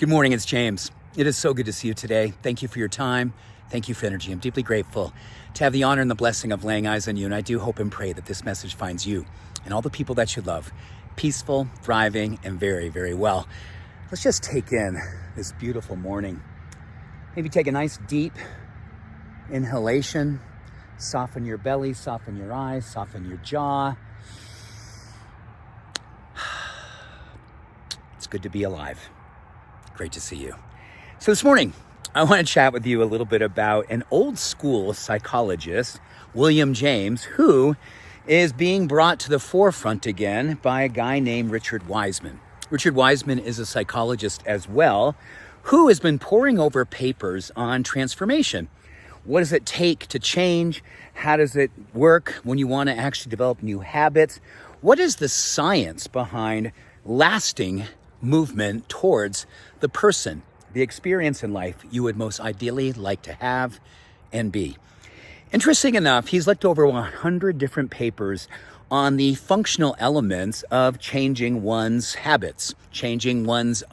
Good morning, it's James. It is so good to see you today. Thank you for your time. Thank you for energy. I'm deeply grateful to have the honor and the blessing of laying eyes on you. And I do hope and pray that this message finds you and all the people that you love peaceful, thriving, and very, very well. Let's just take in this beautiful morning. Maybe take a nice deep inhalation. Soften your belly, soften your eyes, soften your jaw. It's good to be alive. Great to see you. So this morning, I want to chat with you a little bit about an old school psychologist, William James, who is being brought to the forefront again by a guy named Richard Wiseman. Richard Wiseman is a psychologist as well, who has been poring over papers on transformation. What does it take to change? How does it work when you want to actually develop new habits? What is the science behind lasting movement towards the person, the experience in life you would most ideally like to have and be? Interesting enough, he's looked over 100 different papers on the functional elements of changing one's habits, changing one's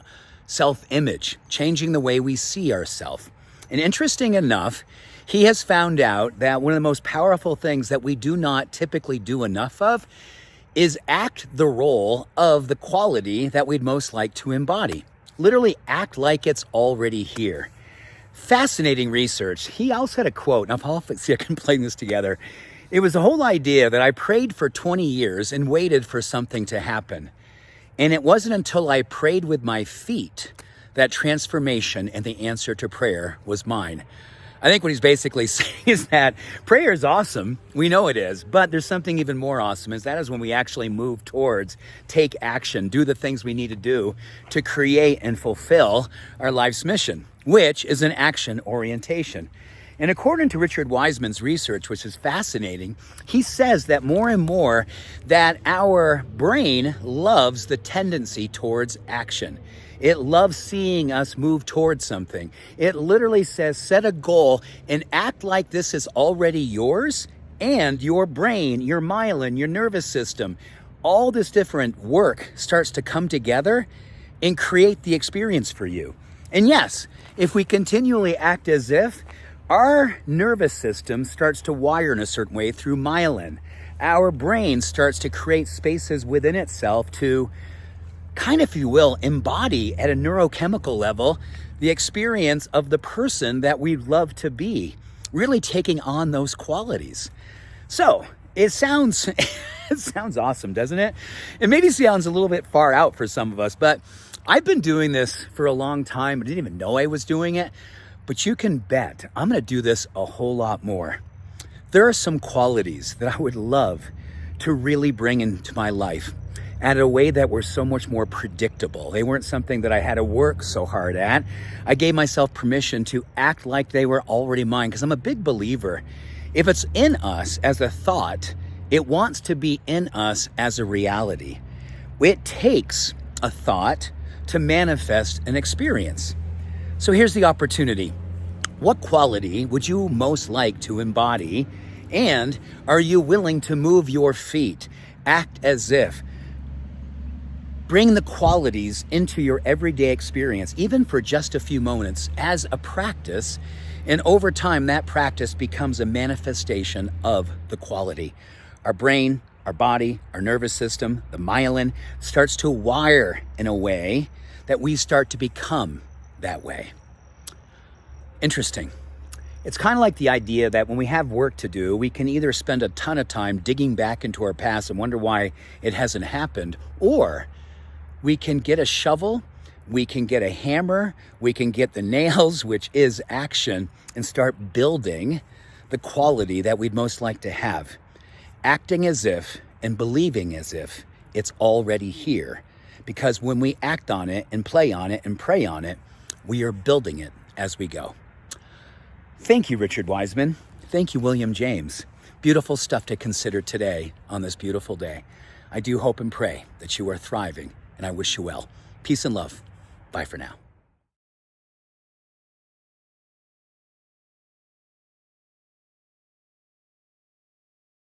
self-image, changing the way we see ourselves. And interesting enough, he has found out that one of the most powerful things that we do not typically do enough of is act the role of the quality that we'd most like to embody. Literally act like it's already here. Fascinating research. He also had a quote, and I'll see if I can play this together. It was the whole idea that I prayed for 20 years and waited for something to happen. And it wasn't until I prayed with my feet that transformation and the answer to prayer was mine. I think what he's basically saying is that prayer is awesome. We know it is, but there's something even more awesome, is that is when we actually move towards, take action, do the things we need to do to create and fulfill our life's mission, which is an action orientation. And according to Richard Wiseman's research, which is fascinating, he says that more and more that our brain loves the tendency towards action. It loves seeing us move towards something. It literally says, set a goal and act like this is already yours, and your brain, your myelin, your nervous system, all this different work starts to come together and create the experience for you. And yes, if we continually act as if, our nervous system starts to wire in a certain way through myelin. Our brain starts to create spaces within itself to kind of, if you will, embody at a neurochemical level the experience of the person that we'd love to be, really taking on those qualities. So it sounds awesome, doesn't it? It maybe sounds a little bit far out for some of us, but I've been doing this for a long time. I didn't even know I was doing it, but you can bet I'm going to do this a whole lot more. There are some qualities that I would love to really bring into my life at a way that were so much more predictable. They weren't something that I had to work so hard at. I gave myself permission to act like they were already mine, because I'm a big believer. If it's in us as a thought, it wants to be in us as a reality. It takes a thought to manifest an experience. So here's the opportunity. What quality would you most like to embody? And are you willing to move your feet? Act as if. Bring the qualities into your everyday experience, even for just a few moments, as a practice. And over time, that practice becomes a manifestation of the quality. Our brain, our body, our nervous system, the myelin starts to wire in a way that we start to become that way. Interesting. It's kind of like the idea that when we have work to do, we can either spend a ton of time digging back into our past and wonder why it hasn't happened, or we can get a shovel, we can get a hammer, we can get the nails, which is action, and start building the quality that we'd most like to have. Acting as if and believing as if it's already here. Because when we act on it and play on it and pray on it, we are building it as we go. Thank you, Richard Wiseman. Thank you, William James. Beautiful stuff to consider today on this beautiful day. I do hope and pray that you are thriving, and I wish you well. Peace and love. Bye for now.